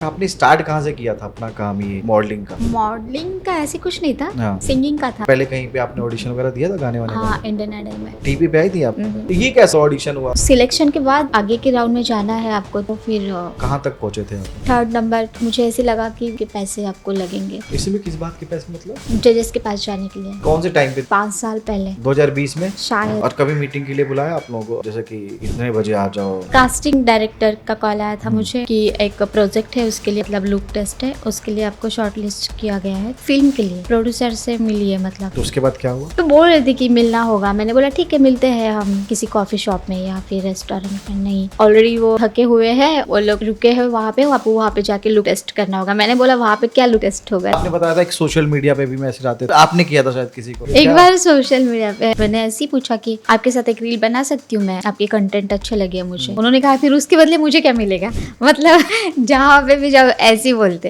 आपने स्टार्ट कहाँ से किया था अपना काम ये मॉडलिंग का? मॉडलिंग का ऐसे कुछ नहीं था, हाँ। सिंगिंग का था। पहले कहीं पे आपने ऑडिशन वगैरह दिया था गाने वाने हाँ, का? इंडियन आइडल में टीवी पे आई थी आप? तो ये कैसा ऑडिशन हुआ? सिलेक्शन के बाद आगे के राउंड में जाना है आपको, तो फिर कहाँ तक पहुँचे थे आप? 3rd number. मुझे ऐसे लगा कि पैसे आपको लगेंगे इसमें किस बात के पैसे मतलब? जजेस के पास जाने के लिए। कौन से टाइम पे? 5 साल पहले 2020 में? शायद। और कभी मीटिंग के लिए बुलाया आप लोगों को, जैसे कि इतने बजे आ जाओ? कास्टिंग डायरेक्टर का कॉल आया था मुझे कि एक प्रोजेक्ट है, उसके लिए मतलब लुक टेस्ट है, उसके लिए आपको शॉर्टलिस्ट किया गया है फिल्म के लिए। प्रोड्यूसर से मिली है मतलब। तो उसके बाद क्या हुआ? तो बोल रहे थे कि मिलना होगा। मैंने बोला ठीक है, मिलते हैं हम किसी कॉफी शॉप में या फिर रेस्टोरेंट में। नहीं, ऑलरेडी वो थके हुए हैं, वो लोग रुके हैं वहाँ पे, आपको वहाँ पे जाके लुक टेस्ट करना होगा। मैंने बोला वहाँ पे क्या लुक टेस्ट होगा। आपने बताया था एक सोशल मीडिया पे भी मैसेज आते थे, आपने किया था शायद किसी को? एक बार सोशल मीडिया पे मैंने ऐसे ही पूछा कि आपके साथ एक रील बना सकती हूँ मैं, आपके कंटेंट अच्छे लगे मुझे। उन्होंने कहा फिर उसके बदले मुझे क्या मिलेगा? मतलब जहाँ पे भी जब ऐसे ही बोलते।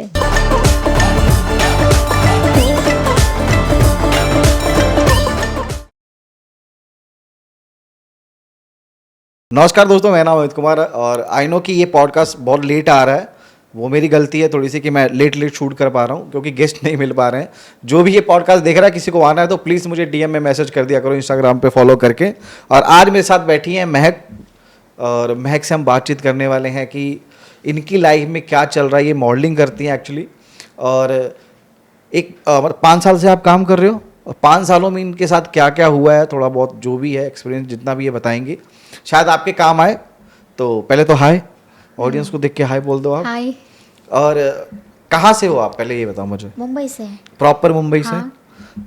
नमस्कार दोस्तों, मेरा नाम अमित कुमार है और आई नो कि ये पॉडकास्ट बहुत लेट आ रहा है। वो मेरी गलती है थोड़ी सी कि मैं लेट शूट कर पा रहा हूँ क्योंकि गेस्ट नहीं मिल पा रहे हैं। जो भी ये पॉडकास्ट देख रहा है, किसी को आना है तो प्लीज़ मुझे डीएम में मैसेज कर दिया करो, इंस्टाग्राम पे फॉलो करके। और आज मेरे साथ बैठी हैं महक, और महक से हम बातचीत करने वाले हैं कि इनकी लाइफ में क्या चल रहा है। ये मॉडलिंग करती हैं एक्चुअली, और 5 साल से आप काम कर रहे हो, और 5 सालों में इनके साथ क्या क्या हुआ है, थोड़ा बहुत जो भी है एक्सपीरियंस जितना भी ये बताएंगे, शायद आपके काम आए। तो पहले तो हाय, ऑडियंस को देख के हाय बोल दो आप। हाय। और कहाँ से हो आप, पहले ये बताओ मुझे। मुंबई से। प्रॉपर मुंबई से? हाँ।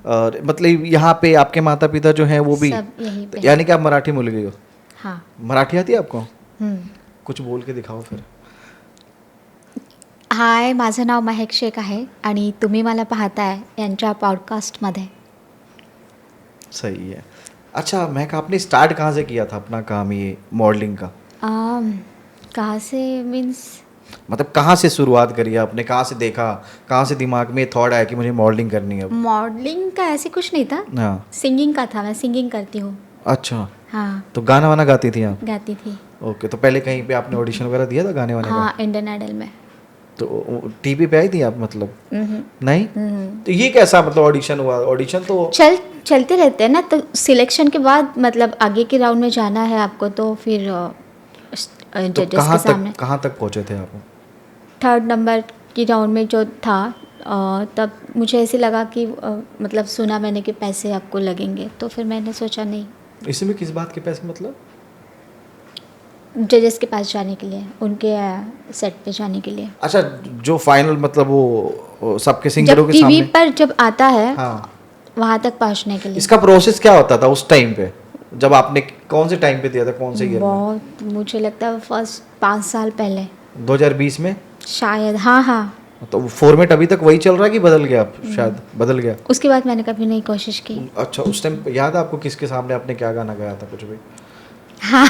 और मतलब यहाँ पे आपके माता पिता जो हैं वो भी सब यहीं पे। यानी कि आप मराठी बोल गई हो? हाँ। मराठी आती है आपको? हम्म। कुछ बोल के दिखाओ फिर। हाय, माझं नाव महक शेख आहे आणि तुम्ही मला पाहताय यांच्या पॉडकास्टमध्ये। सही है। अच्छा महक, आपने स्टार्ट कहाँ से किया था अपना काम ये मॉडलिंग का? कहाँ से मीन्स? मतलब कहाँ से शुरुआत करी आपने, कहाँ से देखा, कहाँ से दिमाग में थॉट आया कि मुझे मॉडलिंग करनी है अब? मॉडलिंग का ऐसे कुछ नहीं था, हाँ। सिंगिंग का था। मैं सिंगिंग करती हूँ। अच्छा, हाँ, तो गाना वाना गाती थी आप? गाती थी। ओके, तो पहले कहीं पे आपने ऑडिशन वगैरह दिया था गाने वाने हाँ, इंडियन आइडल में। का? तो टीवी पे आई थी आप मतलब? नहीं? हम्म। तो ये कैसा मतलब ऑडिशन हुआ? ऑडिशन तो चलते रहते हैं ना, तो सिलेक्शन के बाद मतलब आगे के राउंड में जाना है आपको, तो फिर तो जजेस के सामने। कहाँ तक पहुँचे थे आप? 3rd नंबर की राउंड में जो था, तब मुझे ऐसे लगा कि मतलब सुना मैंने कि पैसे आपको लगेंगे, तो फिर मैंने सोचा नहीं, इसमें किस बात के पैसे मतलब? जजेस के पास जाने के लिए, उनके सेट पे जाने के लिए। अच्छा, जो फाइनल मतलब वो सबके जब सिंगरों के टीवी सामने? पर जब आता है हाँ। वहाँ तक पहुँचने के लिए। इसका प्रोसेस क्या होता था उस टाइम पे, जब आपने कौन से टाइम पे दिया था, कौन से ईयर में? बहुत, मुझे लगता है फर्स्ट 5 साल पहले 2020 में शायद। हाँ हाँ। तो फॉर्मेट अभी तक वही चल रहा है कि बदल गया? शायद बदल गया। उसके बाद मैंने कभी नहीं कोशिश की। अच्छा, उस टाइम याद है आपको किसके सामने आपने क्या गाना गाया था, कुछ भी? हाँ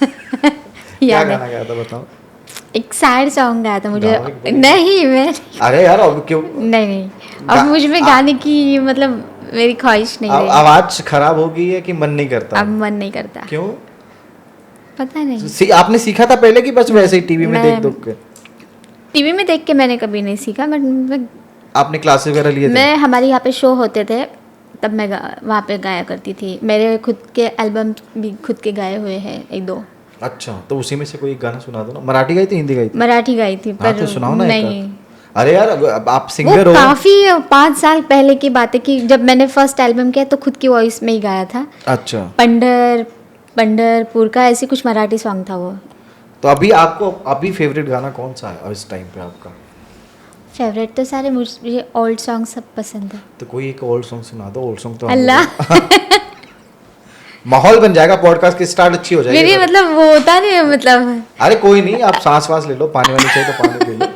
क्या याद गाना है, गाया था बताओ? एक सैड सॉन्ग गाया था मुझे। गाओ एक बार। नहीं मैं अरे यार अब क्यों? नहीं, अब मुझ में गाने की मतलब मेरी ख्वाहिश नहीं रही। आवाज खराब हो गई है कि मन नहीं करता? अब मन नहीं करता। क्यों? पता नहीं। आपने सीखा था पहले कि बस वैसे ही टीवी में देख मैं- देख के? टीवी में देख के मैंने कभी नहीं सीखा, बट आपने क्लासेस वगैरह लिए थे? मैं, हमारे यहाँ पे शो होते थे तब मैं वहाँ पे गाया करती थी। मेरे खुद के एल्बम भी खुद के गाए हुए हैं 1-2। अच्छा, तो उसी में से कोई गाना सुना दो ना। मराठी गाई थी, हिंदी गाई थी? मराठी गाई थी, हाँ, पर तो सुनाओ ना एक नहीं। आध। अरे यार अब आप वो सिंगर हो। काफी 5 साल पहले की बात है कि जब मैंने फर्स्ट एल्बम किया तो खुद की वॉइस में ही गाया था। अच्छा, पंढरपुर का ऐसी कुछ मराठी सॉन्ग था वो। तो अभी आपको अभी फेवरेट गाना कौन सा है इस टाइम पे आपका? फेवरेट तो सारे, मुझे ओल्ड सॉन्ग सब पसंद है। तो कोई एक ओल्ड सॉन्ग सुना दो। ओल्ड सॉन्ग तो अल्लाह माहौल बन जाएगा, पॉडकास्ट की स्टार्ट अच्छी हो जाएगी। मेरी मतलब वो होता नहीं है मतलब। अरे कोई नहीं, आप सांस वास ले लो, पानी वानी चाहिए तो पानी पी लो,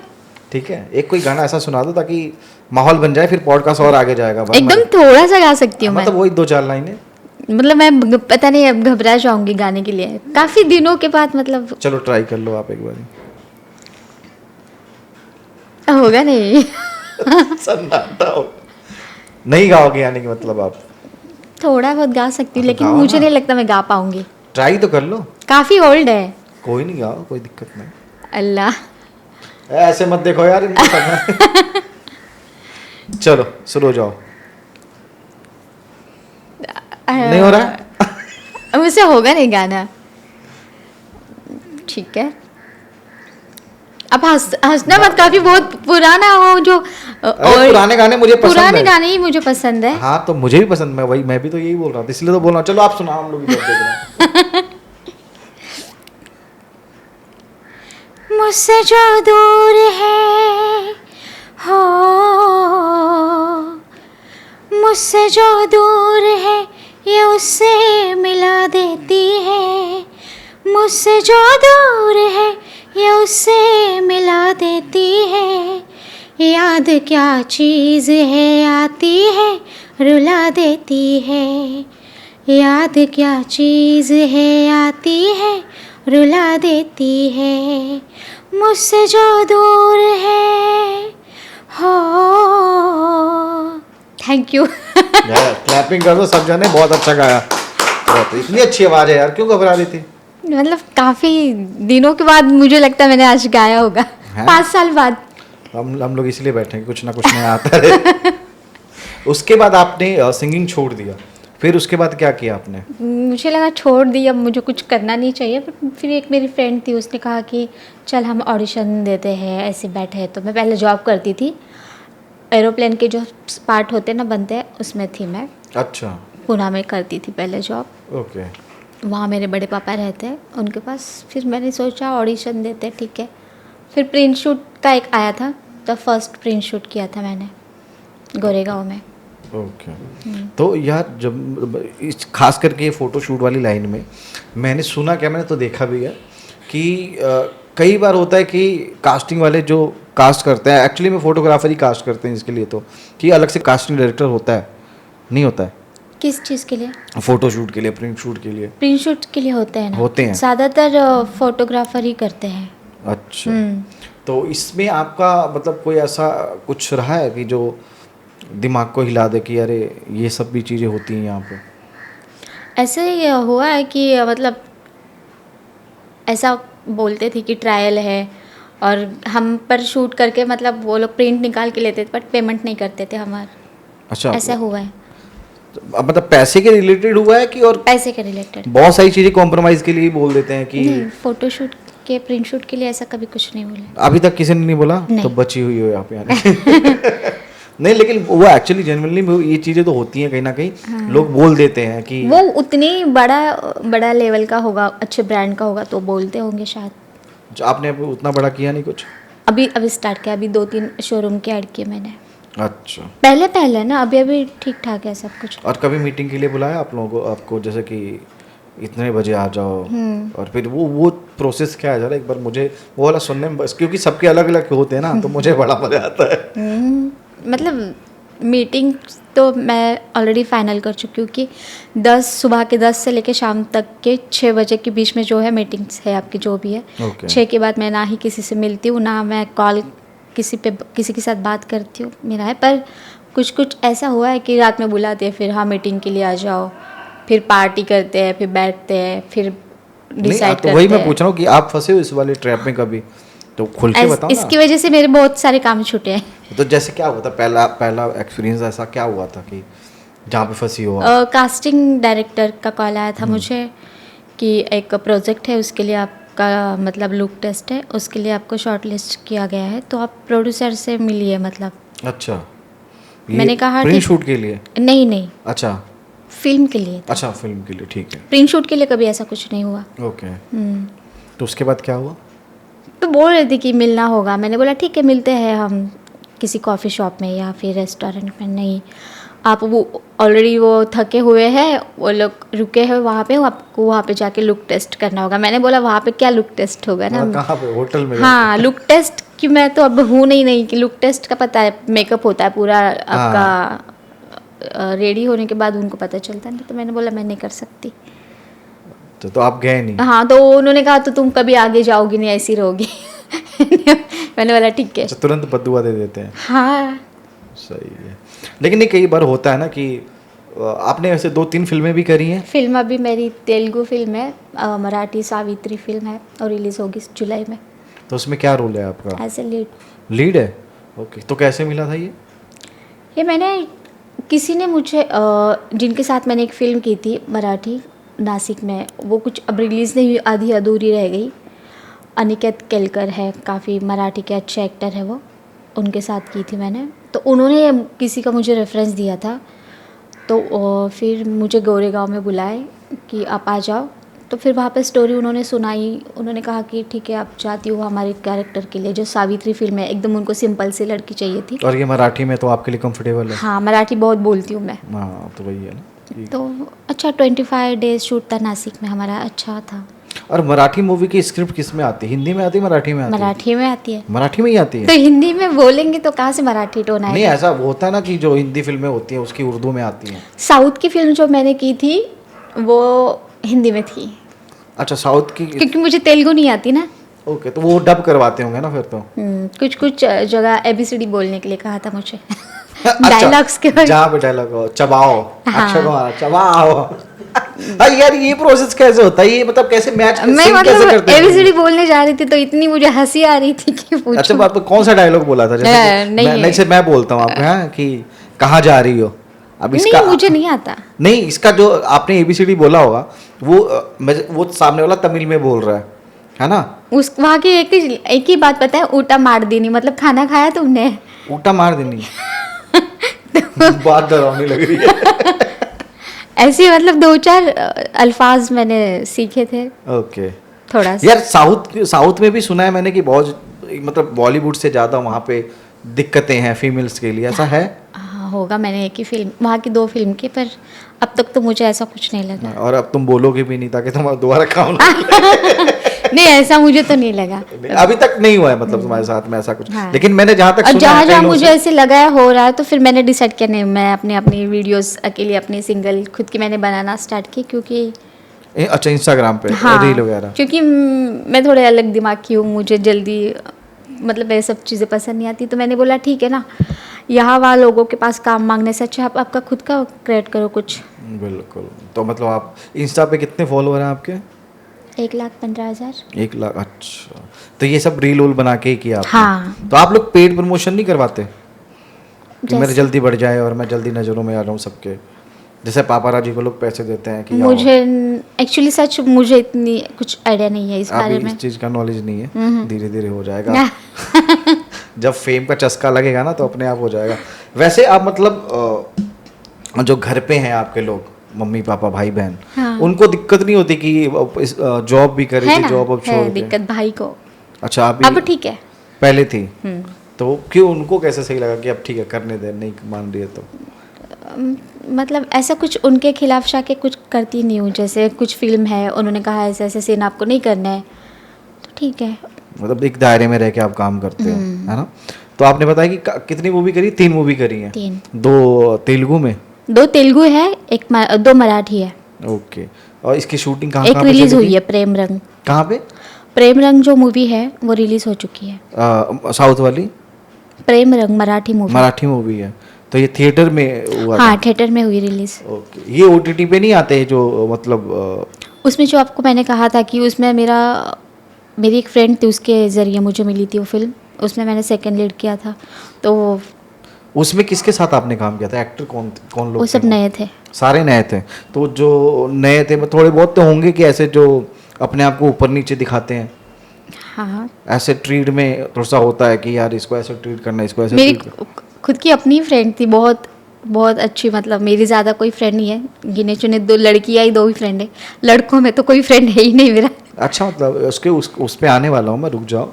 ठीक है? एक कोई गाना ऐसा सुना दो ताकि माहौल बन जाए, फिर पॉडकास्ट और आगे जाएगा। एकदम थोड़ा सा गा सकती हूँ मैं। मतलब वही 2-4 लाइनें। मतलब मैं पता नहीं, अब घबरा जाऊंगी गाने के लिए काफी दिनों के बाद मतलब। चलो ट्राई कर लो आप एक बार। होगा नहीं। सन्नाटा हो। नहीं गाओगे यानी कि मतलब आप? थोड़ा बहुत गा सकती हूँ, तो लेकिन गाओ मुझे ना। नहीं लगता मैं गा पाऊंगी। ट्राई तो कर लो। काफी ओल्ड है। कोई नहीं, गाओ, कोई दिक्कत नहीं। अल्लाह। ऐसे मत देखो यार इनको करना। चलो शुरू हो जाओ। नहीं हो रहा है? मुझसे होगा नहीं गाना। ठीक है, अब हंसना मत, काफी बहुत पुराना हो जो। अरे पुराने गाने मुझे पसंद पुराने है। गाने ही मुझे पसंद है। हाँ तो मुझे भी पसंद, मैं भी तो यही बोल रहा था, इसलिए तो बोल रहा हूँ। चलो आप सुनाओ, हम लोग भी तो देख रहे हैं। मुझसे जो दूर है हो, मुझसे जो दूर है ये उससे मिला देती है। मुझसे जो दूर है ये उससे मिला देती है। याद क्या चीज़ है आती है रुला देती है। याद क्या चीज़ है आती है रुला देती है। मुझसे जो दूर है हो। Thank you. क्लैपिंग कर दो सब जने, बहुत अच्छा गाया। बहुत, इतनी अच्छी आवाज है यार, क्यों घबरा रही थी? मतलब काफ़ी दिनों के बाद मुझे लगता है मैंने आज गाया होगा, हैं? 5 साल बाद। हम लोग इसलिए बैठे हैं, कुछ ना कुछ नया आता है। उसके बाद आपने सिंगिंग छोड़ दिया, फिर उसके बाद क्या किया आपने? मुझे लगा छोड़ दी, अब मुझे कुछ करना नहीं चाहिए। बट फिर एक मेरी फ्रेंड थी, उसने कहा कि चल हम ऑडिशन देते हैं, ऐसे बैठे। तो मैं पहले जॉब करती थी, एरोप्लेन के जो पार्ट होते ना बनते हैं उसमें थी मैं। अच्छा, पूना में करती थी पहले जॉब। ओके। वहाँ मेरे बड़े पापा रहते हैं, उनके पास। फिर मैंने सोचा ऑडिशन देते, ठीक है। फिर प्रिंट शूट का एक आया था, तो फर्स्ट प्रिंट शूट किया था मैंने गोरेगांव में। ओके। तो यार जब इस खास करके ये फोटो शूट वाली लाइन में मैंने सुना, क्या मैंने तो देखा भी है कि कई बार होता है कि कास्टिंग वाले जो कास्ट करते हैं, एक्चुअली में फोटोग्राफर ही कास्ट करते हैं इसके लिए, तो कि अलग से कास्टिंग डायरेक्टर होता है, नहीं होता है? किस चीज़ के लिए? फोटो शूट के लिए, प्रिंट शूट के लिए? प्रिंट शूट के लिए होते हैं ना, होते हैं। ज़्यादातर फोटोग्राफर ही करते हैं। अच्छा, तो इसमें आपका मतलब कोई ऐसा कुछ रहा है कि जो दिमाग को हिला दे कि अरे ये सब भी चीज़ें होती हैं यहाँ पे? ऐसे ही हुआ है कि मतलब ऐसा बोलते थे कि ट्रायल है, और हम पर शूट करके मतलब वो लोग प्रिंट निकाल के लेते थे, बट पेमेंट नहीं करते थे हमारा। अच्छा, ऐसा हुआ है। अब मतलब पैसे के रिलेटेड हुआ है कि और पैसे के रिलेटेड? बहुत सारी चीज़ें कॉम्प्रोमाइज़ के लिए ही बोल देते हैं कि नहीं, फोटो शूट के प्रिंट शूट के लिए ऐसा कभी कुछ नहीं बोला। अभी तक किसी ने नहीं बोला? नहीं। तो बची हुई हो आप यानी। नहीं, लेकिन वो एक्चुअली जेन्युइनली ये चीज़ें तो होती हैं कहीं ना कहीं। हाँ। लोग बोल देते हैं कि वो उतनी बड़ा लेवल का होगा, अच्छे ब्रांड का होगा तो बोलते होंगे शायद। जो आपने अभी उतना बड़ा किया नहीं कुछ? अभी स्टार्ट किया, अभी 2-3 शोरूम के ऐड किए मैंने। अच्छा, पहले ना, अभी ठीक ठाक है सब कुछ। और कभी मीटिंग के लिए बुलाया आप लोगों को, आपको जैसे कि इतने बजे आ जाओ, और फिर वो प्रोसेस क्या है, जरा एक बार मुझे वो वाला सुनने में, बस क्योंकि सबके अलग अलग होते हैं ना, तो मुझे बड़ा मजा आता है। मतलब मीटिंग तो मैं ऑलरेडी फाइनल कर चुकी हूँ कि सुबह के 10 से लेकर शाम तक के 6 बजे के बीच में जो है मीटिंग्स है आपकी, जो भी है। Okay. 6 के बाद मैं ना ही किसी से मिलती हूँ, ना मैं कॉल किसी के साथ बात करती हूँ, मेरा है। पर कुछ ऐसा हुआ है कि रात में बुलाते हैं, फिर हाँ मीटिंग के लिए आ जाओ, फिर पार्टी करते हैं, फिर बैठते हैं, फिर डिसाइड करते हैं। वही मैं पूछ रहा हूँ कि आप फंसे हो इस वाले ट्रैप में कभी, तो खुल के बताओ ना। इसकी वजह से मेरे बहुत सारे काम छूटे हैं। तो जैसे क्या हुआ था, पहला एक्सपीरियंस ऐसा क्या हुआ था कि जहाँ पे फंसी हो? कास्टिंग डायरेक्टर का कॉल आया था मुझे कि एक प्रोजेक्ट है, उसके लिए आपका मतलब लुक टेस्ट है, उसके लिए आपको शॉर्ट लिस्ट किया गया है, तो आप प्रोड्यूसर से मिलिए। मतलब अच्छा, मैंने कहा प्रिंट ठीक। शूट के लिए? नहीं, अच्छा, फिल्म के लिए था। अच्छा फिल्म के लिए, ठीक है। प्रिंट शूट के लिए कभी ऐसा कुछ नहीं हुआ। ओके, तो उसके बाद क्या हुआ? तो बोल रही थी कि मिलना होगा, मैंने बोला ठीक है मिलते हैं हम किसी कॉफ़ी शॉप में या फिर रेस्टोरेंट में। नहीं, आप वो ऑलरेडी वो थके हुए हैं, वो लोग रुके हैं वहाँ पे, आपको वहाँ पे जाके लुक टेस्ट करना होगा। मैंने बोला वहाँ पे क्या लुक टेस्ट होगा ना। कहाँ पे, होटल में? हाँ, लुक टेस्ट कि मैं तो अब हूँ नहीं कि लुक टेस्ट का पता है, मेकअप होता है पूरा आपका, रेडी होने के बाद उनको पता चलता है। तो मैंने बोला मैं नहीं कर सकती। तो आप गए नहीं? हाँ, तो उन्होंने कहा तो तुम कभी आगे जाओगी नहीं, ऐसी रहोगी। मैंने बोला ठीक है। अच्छा, तुरंत बद्दुआ दे देते हैं। हाँ, सही है। लेकिन ये कई बार होता है ना कि आपने ऐसे 2-3 फिल्में भी करी हैं? फिल्म अभी मेरी तेलुगु फिल्म है, मराठी सावित्री फिल्म है, और रिलीज़ होगी जुलाई में। तो उसमें क्या रोल है आपका? As a lead. लीड है, ओके। तो कैसे मिला था ये मैंने किसी ने मुझे जिनके साथ मैंने एक फ़िल्म की थी मराठी नासिक में, वो कुछ अब रिलीज़ नहीं हुई, आधी अधूरी रह गई। अनिकेत केलकर है, काफ़ी मराठी के अच्छे एक्टर है वो, उनके साथ की थी मैंने। तो उन्होंने किसी का मुझे रेफरेंस दिया था, तो फिर मुझे गोरेगांव में बुलाए कि आप आ जाओ। तो फिर वहाँ पे स्टोरी उन्होंने सुनाई, उन्होंने कहा कि ठीक है आप चाहती हो हमारे कैरेक्टर के लिए, जो सावित्री फिल्म है, एकदम उनको सिंपल सी लड़की चाहिए थी। और ये मराठी में तो आपके लिए कंफर्टेबल है? हाँ, मराठी बहुत बोलती हूँ मैं। हाँ, तो वही है ना। ठीक। तो अच्छा 25 डेज शूट था नासिक में हमारा, अच्छा था। और मराठी मूवी की स्क्रिप्ट किस में आती है? हिंदी में आती है, मराठी में आती है? मराठी में आती है। मराठी में ही आती है? तो हिंदी में बोलेंगे तो कहाँ से मराठी टोन नहीं, आएगा? ऐसा होता है ना कि जो हिंदी फिल्में होती हैं उसकी उर्दू में आती हैं। साउथ की फिल्म जो मैंने की थी वो हिंदी में थी, अच्छा, साउथ की। क्योंकि मुझे तेलुगु नहीं आती ना। ओके, तो वो डब करवाते होंगे ना फिर तो। कुछ कुछ जगह ABCD बोलने के लिए कहा था मुझे। अच्छा, डायलॉग्स के वजह। जहाँ पे डायलॉग हो, चबाओ। हाँ। अक्षय कुमार, चबाओ। हाँ यार, ये प्रोसेस कैसे होता है? ये मतलब कैसे मैच मैं कैसे मतलब करते हैं? ABCD बोलने जा रही थी तो इतनी मुझे हंसी आ रही थी कि पूछो। अच्छा, आप कौन सा डायलॉग बोला था? जैसे कि नहीं है। नहीं से मैं बोलता हूँ आपको, हाँ, कि कहाँ जा रही हो? अब इसका नहीं, मुझे नहीं आता। नहीं, इसका जो आपने ABCD बोला होगा वो सामने वाला तमिल में बोल रहा है ना? उस वहाँ की एक ही बात पता है, ऊटा मार देनी, मतलब खाना खाया तुमने? ऊटा मार देनी। बात डरावनी लग रही है। ऐसे मतलब 2-4 अल्फाज मैंने सीखे थे। ओके। थोड़ा सा यार, साउथ में भी सुना है मैंने कि बहुत, मतलब बॉलीवुड से ज्यादा वहाँ पे दिक्कतें हैं फीमेल्स के लिए, ऐसा है? हाँ, होगा। मैंने एक ही फिल्म, वहाँ की 2 फिल्म की, पर अब तक तो मुझे ऐसा कुछ नहीं लगा। और अब तुम बोलोगे भी नहीं ताकि तुम्हारा दोबारा काम ना। नहीं, ऐसा मुझे तो नहीं लगा। अभी तक नहीं हुआ है, मतलब तुम्हारे साथ में ऐसा कुछ। हाँ। लेकिन मैंने जहाँ तक और सुना जहाँ है जहाँ कई लोगों मुझे से- ऐसे लगा है हो रहा है, तो फिर मैंने डिसाइड किया नहीं, मैं अपनी वीडियोस अकेली अपनी सिंगल खुद की मैंने बनाना स्टार्ट की, क्योंकि अच्छा, इंस्टाग्राम पे हाँ, रील वगैरह। क्योंकि मैं थोड़े अलग दिमाग की हूँ, मुझे जल्दी मतलब ये सब चीज़ें पसंद नहीं आती। तो मैंने बोला ठीक है ना, यहाँ वहाँ लोगों के पास काम मांगने से अच्छा आप आपका खुद का क्रिएट करो कुछ। बिल्कुल। तो मतलब आप इंस्टा पे कितने फॉलोअर हैं आपके? 1,15,000। 1 लाख, अच्छा। तो ये सब रील वूल बना के ही किया आपने? हाँ। तो आप लोग पेड प्रमोशन नहीं करवाते कि मेरे जैसे- जल्दी बढ़ जाए और मैं जल्दी नज़रों में आ जाऊँ सबके? जैसे पापाराजी को लोग पैसे देते हैं कि आओ। मुझे एक्चुअली सच मुझे इतनी कुछ आइडिया नहीं है इस बारे अभी में। इस चीज़ का नॉलेज नहीं है, धीरे धीरे हो जाएगा। जब फेम का चस्का लगेगा ना तो अपने आप हो जाएगा। वैसे आप मतलब जो घर पे हैं आपके लोग, मम्मी पापा भाई बहन, हाँ। उनको दिक्कत नहीं होती कि जॉब भी करे है थी, ना, जॉब अब छोड़ है के? दिक्कत भाई को। अच्छा, अब अभी ठीक है। पहले थी तो क्यों, उनको कैसे सही लगा कि अब ठीक है करने दे, नहीं मान रही है तो? मतलब ऐसा कुछ उनके खिलाफ जाके कुछ करती नहीं हूँ। जैसे कुछ फिल्म है, उन्होंने कहा ऐसे ऐसे सीन आपको नहीं करना है, तो ठीक है। मतलब एक दायरे में रह के आप काम करते हैं, है ना? तो आपने बताया कि कितनी मूवी करी? 3 मूवी करी हैं। 3। 2 तेलुगु में? 2 तेलुगु है, 2 मराठी है। ओके। और इसकी शूटिंग कहाँ एक कहाँ पे रिलीज चली हुई थी? है, प्रेम रंग। कहाँ पे? प्रेम रंग जो मूवी है वो रिलीज हो चुकी है। साउथ वाली? प्रेम रंग मराठी मूवी। मराठी मूवी है, तो ये थिएटर में हुआ हाँ, था? थिएटर में हुई रिलीज। ओके। ये OTT पे नहीं आते जो मतलब उसमें जो आपको मैंने कहा था कि उसमें मेरी एक फ्रेंड थी, उसके ज़रिए मुझे मिली थी वो फिल्म, उसमें मैंने सेकंड लीड किया था। तो उसमें किसके साथ आपने काम किया था? एक्टर कौन कौन लोग वो सब थे? नए थे। सारे नए थे? तो जो नए थे थोड़े बहुत तो होंगे कि ऐसे जो अपने आप को ऊपर नीचे दिखाते हैं, हाँ, ऐसे ट्रीट में थोड़ा सा होता है कि यार इसको ऐसे ट्रीट करना, इसको ऐसे मेरी ट्रीट करना। खुद की अपनी फ्रेंड थी, बहुत बहुत अच्छी। मतलब मेरी ज़्यादा कोई फ्रेंड नहीं है, गिने चुने 2 लड़कियाँ ही 2 ही फ्रेंड है, लड़कों में तो कोई फ्रेंड है ही नहीं मेरा। अच्छा, मतलब उस पे आने वाला हूँ मैं, रुक जाओ।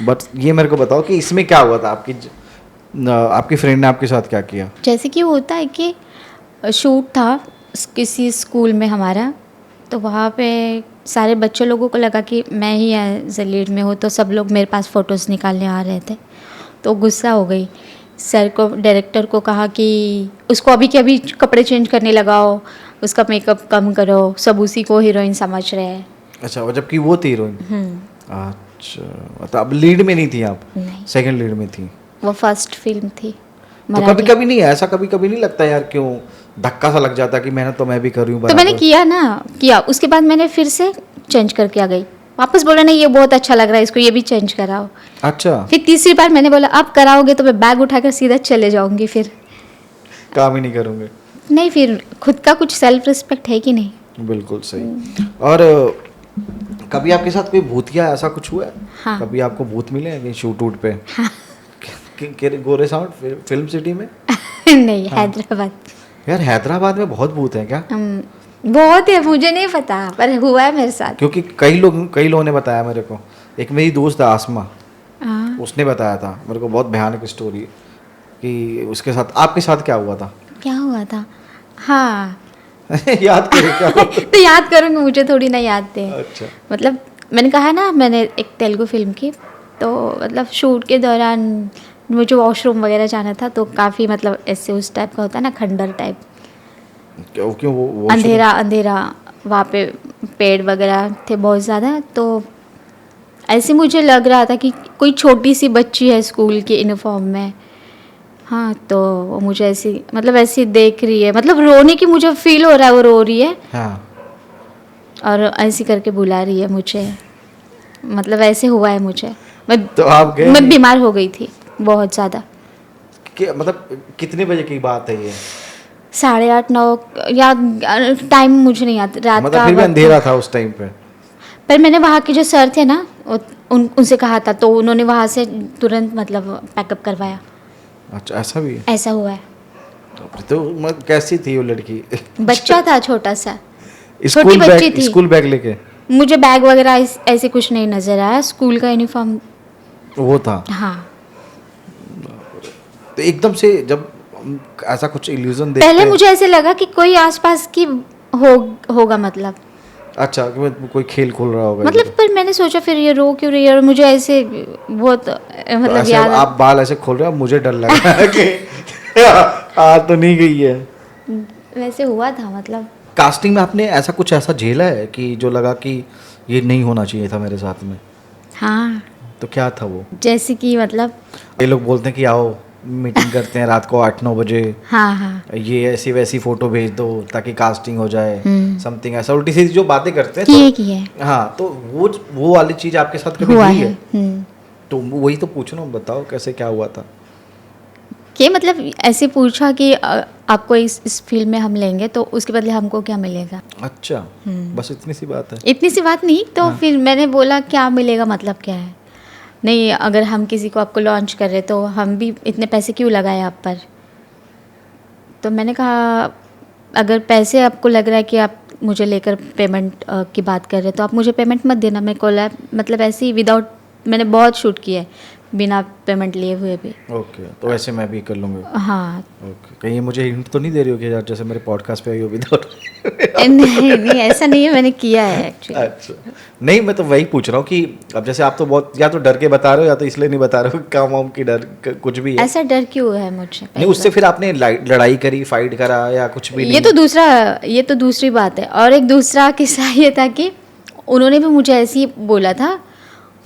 बट ये मेरे को बताओ कि इसमें क्या हुआ था? आपकी फ्रेंड ने आपके साथ क्या किया? जैसे कि होता है कि शूट था किसी स्कूल में हमारा, तो वहाँ पे सारे बच्चे लोगों को लगा कि मैं ही एज ए लीड में हूँ, तो सब लोग मेरे पास फ़ोटोज़ निकालने आ रहे थे। तो गुस्सा हो गई, सर को, डायरेक्टर को कहा कि उसको अभी के अभी कपड़े चेंज करने लगाओ, उसका मेकअप कम करो, सब उसी को हीरोइन समझ रहे हैं। अच्छा, और जबकि वो थी हीरोइन? अच्छा, मतलब अब लीड में नहीं थी आप? नहीं, सेकंड लीड में थी? वो फर्स्ट फिल्म थी तो मराठी। कभी कभी नहीं, ऐसा कभी कभी नहीं लगता यार, क्यों धक्का सा लग जाता कि मेहनत तो मैं भी कर रही हूँ तो मैंने बराबर? किया ना, किया, उसके बाद मैंने फिर से चेंज करके आ गई। वापस बोला नहीं ये बहुत अच्छा लग रहा है, इसको ये भी चेंज कराओ। अच्छा, फिर तीसरी बार मैंने बोला अब कराओगे तो मैं बैग उठाकर सीधा चले जाऊंगी, फिर काम ही नहीं करूँगे। नहीं, फिर खुद का कुछ सेल्फ रिस्पेक्ट है कि नहीं। बिल्कुल सही। और कभी आपके साथ कोई भूतिया ऐसा कुछ हुआ है? हाँ। कभी आपको भूत मिले हैं कहीं शूट वूट पे? गोरे साउंड फिल्म सिटी में? नहीं, हैदराबाद। यार हैदराबाद में बहुत भूत हैं क्या? बहुत है, मुझे नहीं पता पर हुआ है मेरे साथ। क्योंकि कई लोगों ने बताया मेरे को। एक मेरी दोस्त है आसमा, हाँ। उसने बताया था मेरे को, बहुत भयानक स्टोरी कि उसके साथ। आपके साथ क्या हुआ था? क्या हुआ था? हाँ याद करो क्या हुआ था? तो याद करूँगी, मुझे थोड़ी ना याद थे। अच्छा। मतलब मैंने कहा ना, मैंने एक तेलुगु फिल्म की, तो मतलब शूट के दौरान मुझे वॉशरूम वगैरह जाना था, तो काफ़ी मतलब ऐसे उस टाइप का होता है ना, खंडर टाइप, क्यों वो अंधेरा अंधेरा, वहाँ पे पेड़ वगैरह थे बहुत ज़्यादा। तो ऐसे मुझे लग रहा था कि कोई छोटी सी बच्ची है स्कूल की यूनिफॉर्म में। हाँ, तो वो मुझे ऐसी मतलब ऐसी देख रही है, मतलब रोने की मुझे फील हो रहा है, वो रो रही है। हाँ। और ऐसी करके बुला रही है मुझे, मतलब ऐसे हुआ है मुझे। तो आप गए? मैं बीमार हो गई थी बहुत ज़्यादा। मतलब कितने बजे की बात है ये? 8:30 9 या टाइम मुझे नहीं याद, रात मतलब का फिर भी वक्त अंधेरा था उस टाइम पे? पर मैंने वहाँ के जो सर थे ना, उनसे कहा था, तो उन्होंने वहाँ से तुरंत मतलब पैकअप करवाया। अच्छा, ऐसा भी है? ऐसा हुआ है। तो मतलब कैसी थी वो लड़की? बच्चा था छोटा सा, छोटी स्कूल बच्ची बैग, थी। स्कूल बैग लेके? मुझे बैग वगैरह ऐसे कुछ नहीं नजर आया, स्कूल का यूनिफॉर्म वो था? हाँ। तो एकदम से जब ऐसा कुछ इल्यूजन देखते पहले हैं- मुझे ऐसे लगा कि कोई आसपास की होगा, मतलब कि कोई खेल खोल रहा होगा मतलब इधर। पर मैंने सोचा फिर ये रो क्यों रही है, और मुझे ऐसे बहुत तो मतलब ऐसे याद आप बाल ऐसे खोल रहे हो, मुझे डर लग रहा है कि आ तो नहीं गई है। वैसे हुआ था मतलब। कास्टिंग में आपने ऐसा झेला है कि जो लगा कि ये नहीं होना चाहिए था मेरे साथ में? हाँ, तो क्या था वो? जैसे कि मतलब ये लोग बोलते हैं कि आओ मीटिंग करते हैं रात को 8-9 बजे, हाँ हाँ ये ऐसी वैसी फोटो भेज दो ताकि कास्टिंग हो जाए, हम्म। समथिंग ऐसा उल्टी सीधी जो बातें करते हैं। किए हाँ, तो वो वाली चीज आपके साथ कभी हुआ हुई है। है? तो वही तो पूछ रहा हूँ, बताओ कैसे क्या हुआ था? कि मतलब ऐसे पूछा कि आपको इस फील्ड में हम लेंगे तो उसके बदले हमको क्या मिलेगा। अच्छा, बस इतनी सी बात है? इतनी सी बात नहीं, तो फिर मैंने बोला क्या मिलेगा, मतलब क्या है, नहीं अगर हम किसी को आपको लॉन्च कर रहे तो हम भी इतने पैसे क्यों लगाए आप पर। तो मैंने कहा अगर पैसे आपको लग रहा है कि आप मुझे लेकर पेमेंट की बात कर रहे हैं तो आप मुझे पेमेंट मत देना। मैं कोलैब मतलब ऐसे ही विदाउट, मैंने बहुत शूट किया है बिना पेमेंट लिए हुए भी। ओके, तो ऐसे मैं भी कर लूँगा। हाँ। ओके, कहीं ये मुझे हिंट तो नहीं दे रही हो कि यार जैसे मेरे पॉडकास्ट पे आई हो विदाउट? नहीं ऐसा नहीं है, मैंने किया है एक्चुअली। अच्छा, नहीं मैं तो वही पूछ रहा हूँ कि अब जैसे आप तो बहुत या तो डर के बता रहे हो या तो इसलिए नहीं बता रहे हो, काम वाम की डर कुछ भी है? ऐसा डर क्यों है मुझे? नहीं, उससे फिर आपने लड़ाई करी, फाइट करा या कुछ भी? ये तो दूसरी बात है। और एक दूसरा किस्सा ये था कि उन्होंने भी मुझे ऐसे ही बोला था,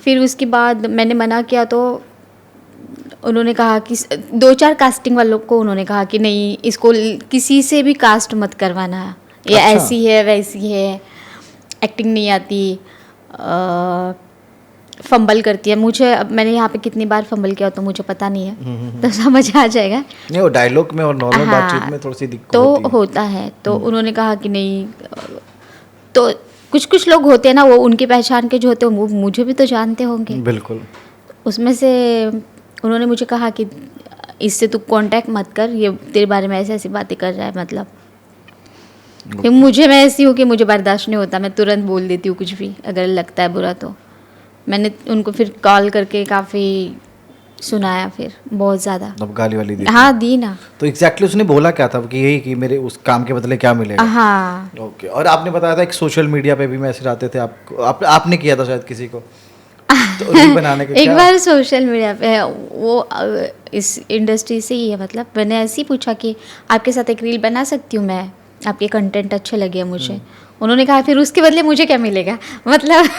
फिर उसके बाद मैंने मना किया तो उन्होंने कहा कि 2-4 कास्टिंग वालों को उन्होंने कहा कि नहीं इसको किसी से भी कास्ट मत करवाना, ये अच्छा। ऐसी है वैसी है, एक्टिंग नहीं आती, फंबल करती है। मुझे अब मैंने यहाँ पे कितनी बार फंबल किया तो मुझे पता नहीं है, तो समझ आ जाएगा। नहीं, वो डायलॉग में और नॉर्मल हाँ, बातचीत में थोड़ी सी दिक्कत तो होती है। होता है। तो उन्होंने कहा कि नहीं, तो कुछ लोग होते हैं ना, वो उनकी पहचान के जो होते हैं वो मुझे भी तो जानते होंगे। बिल्कुल। उसमें से उन्होंने मुझे कहा कि इससे तू कांटेक्ट मत कर, ये तेरे बारे में ऐसी ऐसी बातें कर रहा है, मतलब फिर मुझे, मैं ऐसी हूँ कि मुझे बर्दाश्त नहीं होता, मैं तुरंत बोल देती हूँ कुछ भी अगर लगता है बुरा। तो मैंने उनको फिर कॉल करके काफ़ी सुनाया, फिर बहुत ज़्यादा। अब गाली वाली दी? हाँ दी ना। तो एग्जैक्टली उसने बोला क्या था कि यही कि मेरे उस काम के बदले क्या मिलेगा? हाँ। ओके, और आपने बताया था एक सोशल मीडिया पे भी मैसेज आते थे आपको, आपने किया था शायद किसी को तो रील बनाने के एक क्या? बार सोशल मीडिया पे वो इस इंडस्ट्री से ही है, मतलब मैंने ऐसे ही पूछा कि आपके साथ एक रील बना सकती हूँ मैं, आपके कंटेंट अच्छे लगे मुझे। उन्होंने कहा फिर उसके बदले मुझे क्या मिलेगा, मतलब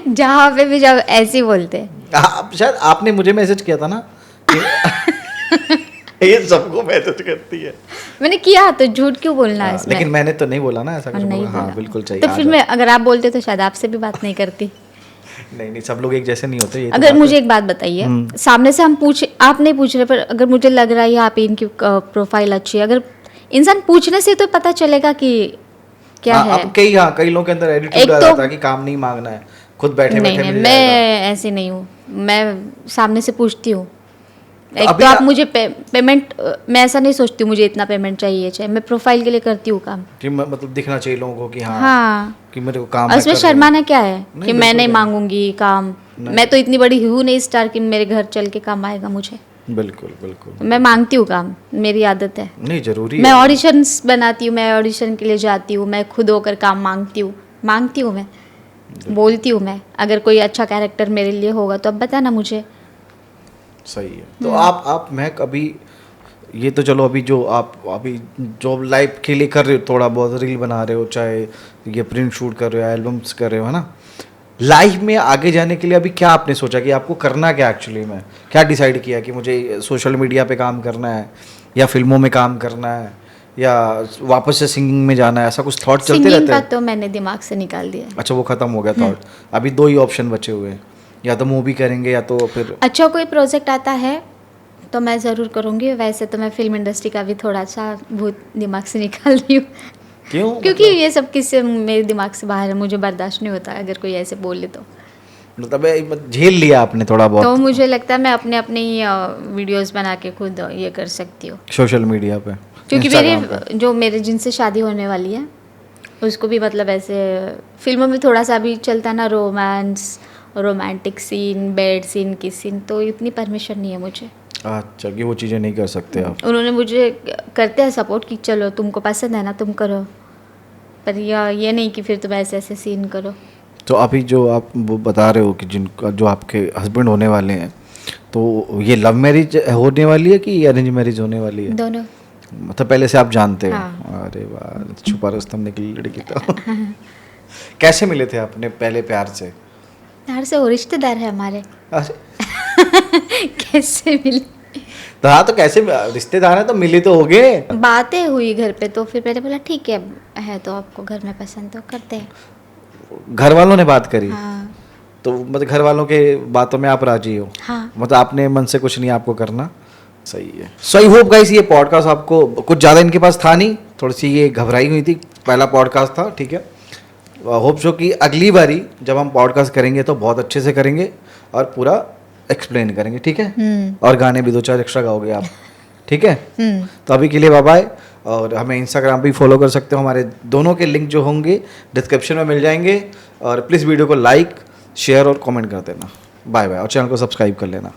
जहाँ पे भी जब ऐसे ही बोलते हैं। शायद आपने मुझे मैसेज किया था ना कि ये सबको मैसेज करती है। मैंने किया तो झूठ क्यों बोलना है लेकिन इसमें? मैंने तो नहीं बोला ना ऐसा कुछ। नहीं हाँ बोला। बिल्कुल चाहिए। तो फिर मैं अगर आप बोलते तो शायद आपसे भी बात नहीं करती। नहीं नहीं, सब लोग एक जैसे नहीं होते, ये तो अगर बात मुझे है। एक बात बताइए, सामने से हम आप नहीं पूछ रहे, पर अगर मुझे लग रहा है यहाँ पे इनकी प्रोफाइल अच्छी है, अगर इंसान पूछने से तो पता चलेगा कि क्या हाँ, है। अब कई लोगों के अंदर एक एटीट्यूड आ तो- जाता है कि काम नहीं मांगना है, खुद बैठे नहीं बैठे नहीं, मिल मैं जाएगा। ऐसी नहीं हूँ, मैं सामने से पूछती हूँ। तो एक अभी तो आप मुझे पेमेंट, मैं ऐसा नहीं सोचती हूँ मुझे इतना पेमेंट चाहिए, चाहे मैं प्रोफाइल के लिए करती हूँ काम। कि मतलब दिखना चाहिए लोगों को कि हाँ, हाँ, कि मेरे को काम और मैं इसमें कर रही हूँ। शर्माना क्या है नहीं, कि मैं बिल्कुल नहीं नहीं। मांगूंगी काम। मैं तो इतनी बड़ी हूँ नहीं स्टार कि मेरे घर चल के काम आएगा मुझे। बिल्कुल बिल्कुल। मैं मांगती हूँ काम, मेरी आदत है। नहीं, जरूरी मैं है। ऑडिशंस बनाती हूँ, मैं ऑडिशन के लिए जाती हूँ, मैं खुद होकर काम मांगती हूँ मैं, बोलती हूँ मैं। अगर कोई अच्छा कैरेक्टर मेरे लिए होगा तो अब बताना मुझे। सही है। तो आप मैं कभी, ये तो चलो अभी जो आप अभी जॉब लाइफ के लिए कर रहे हो, थोड़ा बहुत रील बना रहे हो, चाहे ये प्रिंट शूट कर रहे हो, एल्बम्स कर रहे हो, है ना, लाइफ में आगे जाने के लिए अभी क्या आपने सोचा कि आपको करना क्या एक्चुअली में, क्या डिसाइड किया कि मुझे सोशल मीडिया पे काम करना है, या फिल्मों में काम करना है, या वापस से सिंगिंग में जाना है, ऐसा कुछ थॉट चलते सिंगिंग रहते का हैं? तो मैंने दिमाग से निकाल दिया है। अच्छा, वो खत्म हो गया थॉट। अभी दो ही ऑप्शन बचे हुए हैं, या तो मूवी करेंगे या तो फिर अच्छा कोई प्रोजेक्ट आता है तो मैं ज़रूर करूँगी। वैसे तो मैं फिल्म इंडस्ट्री का भी थोड़ा सा भूत दिमाग से निकाल रही हूँ, क्यों, क्योंकि ये सब किससे मेरे दिमाग से बाहर है, मुझे बर्दाश्त नहीं होता अगर कोई ऐसे बोले तो। मतलब झेल लिया आपने थोड़ा तो बहुत मुझे लगता है मैं अपने अपनी वीडियोस बना के खुद ये कर सकती हूँ। सोशल मीडिया पे, क्योंकि Instagram पे? मेरे जिनसे शादी होने वाली है उसको भी मतलब ऐसे फिल्मों में थोड़ा सा भी चलता ना, romance, romantic scene, bed scene, kiss scene, तो इतनी परमिशन नहीं है मुझे। अच्छा, कि वो चीज़ें नहीं कर सकते आप। उन्होंने मुझे करते हैं सपोर्ट कि चलो तुमको पसंद है ना तुम करो, पर ये नहीं कि फिर तुम ऐसे ऐसे सीन करो। तो अभी जो आप वो बता रहे हो कि जिनका जो आपके हस्बैंड होने वाले हैं, तो ये लव मैरिज होने वाली है कि अरेंज मैरिज होने वाली है? दोनों। मतलब पहले से आप जानते हो? हाँ। अरे वाह, छुपा रुस्तम निकली लड़की तो। कैसे मिले थे अपने पहले प्यार से? यार से वो रिश्तेदार है हमारे। अरे कैसे मिले? तो हाँ, तो कैसे रिश्तेदार हैं तो मिले तो हो गए। बातें हुई घर पे, तो फिर मैंने बोला ठीक है तो आपको घर में पसंद तो करते हैं। घर वालों ने बात करी? हाँ तो मतलब घर वालों के बातों में आप राजी हो? हाँ। मतलब आपने मन से कुछ नहीं आपको करना। सही है। सो आई होप गाइस ये पॉडकास्ट आपको कुछ ज़्यादा इनके पास था नहीं, थोड़ी सी ये घबराई हुई थी, पहला पॉडकास्ट था, ठीक है। होप सो कि अगली बारी जब हम पॉडकास्ट करेंगे तो बहुत अच्छे से करेंगे और पूरा एक्सप्लेन करेंगे, ठीक है। और गाने भी 2-4 एक्स्ट्रा गाओगे आप, ठीक है। तो अभी के लिए बाय बाय। और हमें इंस्टाग्राम पे फॉलो कर सकते हो, हमारे दोनों के लिंक जो होंगे डिस्क्रिप्शन में मिल जाएंगे। और प्लीज़ वीडियो को लाइक, शेयर और कमेंट कर देना। बाय बाय, और चैनल को सब्सक्राइब कर लेना।